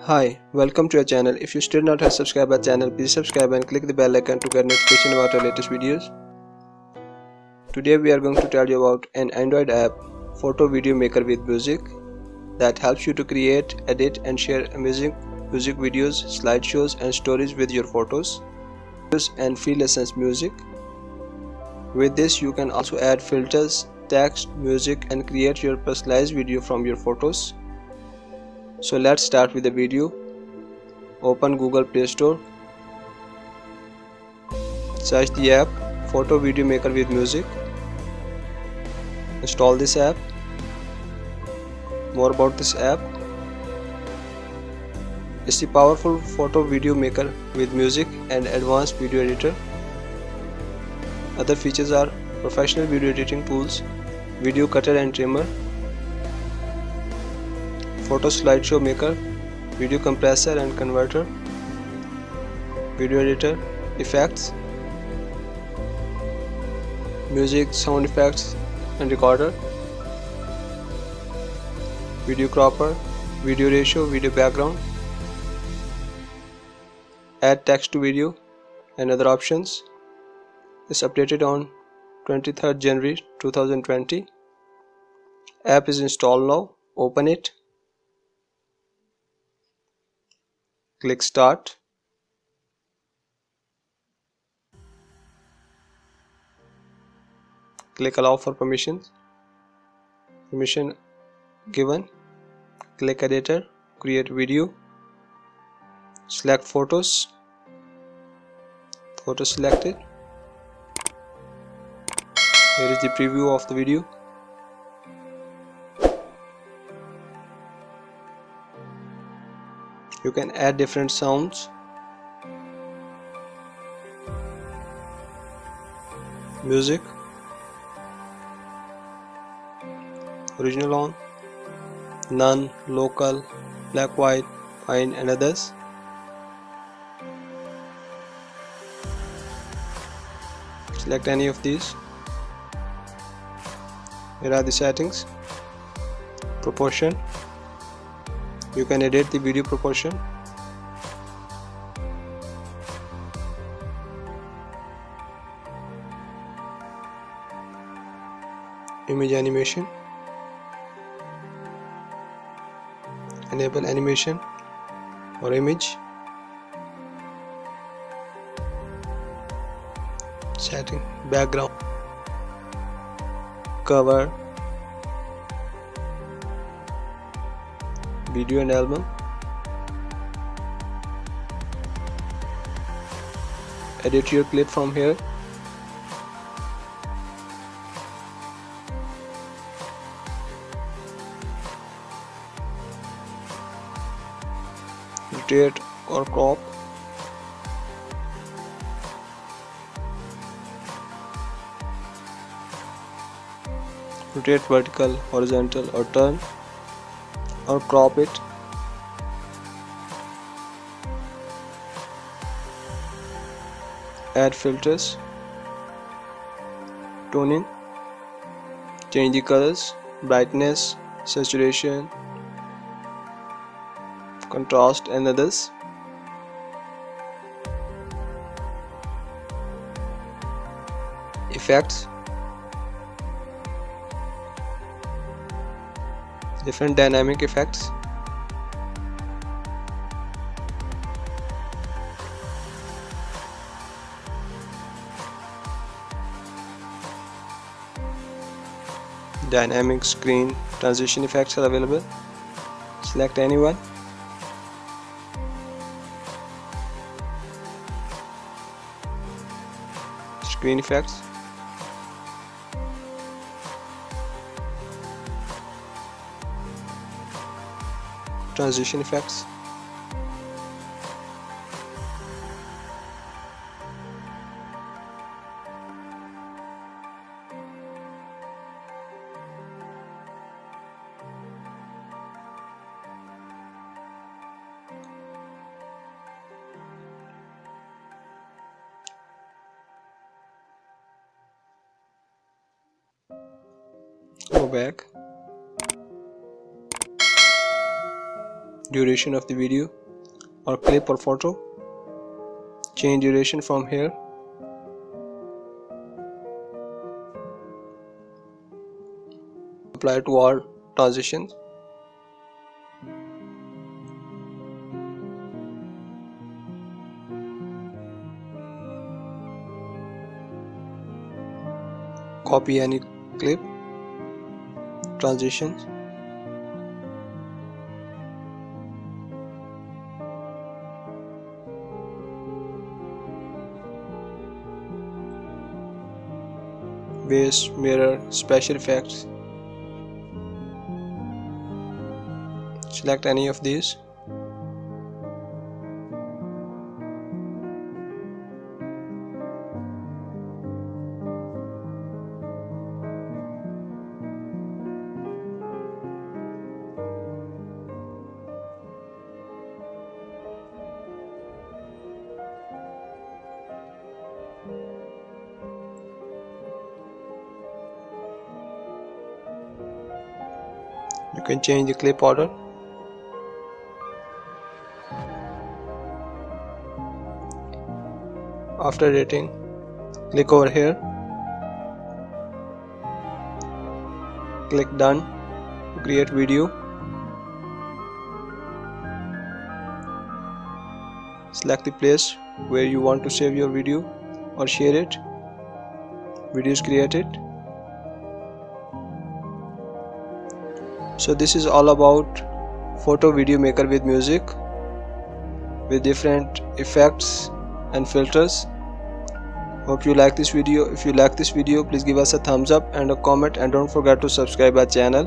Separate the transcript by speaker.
Speaker 1: Hi, welcome to our channel. If you still not have subscribed our channel, please subscribe and click the bell icon to get notification about our latest videos. Today we are going to tell you about an Android app, Photo Video Maker with Music, that helps you to create, edit and share amazing music videos, slideshows and stories with your photos and free lessons music. With this you can also add filters, text, music and create your personalized video from your photos. So let's start with the video. Open Google Play Store. Search the app Photo Video Maker with Music. Install this app. More about this app. It's a powerful photo video maker with music and advanced video editor. Other features are professional video editing tools, video cutter and trimmer, photo slideshow maker, video compressor and converter, video editor, effects, music, sound effects and recorder, video cropper, video ratio, video background, add text to video and other options. It's updated on 23rd January 2020. App is installed now. Open it. Click Start. Click Allow for permissions. Permission given. Click Editor. Create video. Select photos. Photo selected. Here is the preview of the video. You can add different sounds, music, original on, none, local, black, white, fine and others. Select any of these. Here are the settings. Proportion. You can edit the video proportion. Image animation. Enable animation or image. Setting background, cover, video and album. Edit your clip from here. Rotate or crop. Rotate vertical, horizontal or turn or crop it. Add filters, toning, change the colors, brightness, saturation, contrast and others. Effects, different dynamic effects. Dynamic screen transition effects are available. Select any one. Screen effects. Transition effects. Go back. duration of the video or clip or photo. Change duration from here. Apply to all transitions. Copy any clip, transitions. Base, mirror, special effects. Select any of these. You can change the clip order. After editing, click over here, click done to create video. Select the place where you want to save your video or share it. Video is created. So this is all about photo video maker with music, with different effects and filters. Hope you like this video. If you like this video, please give us a thumbs up and a comment, and don't forget to subscribe our channel.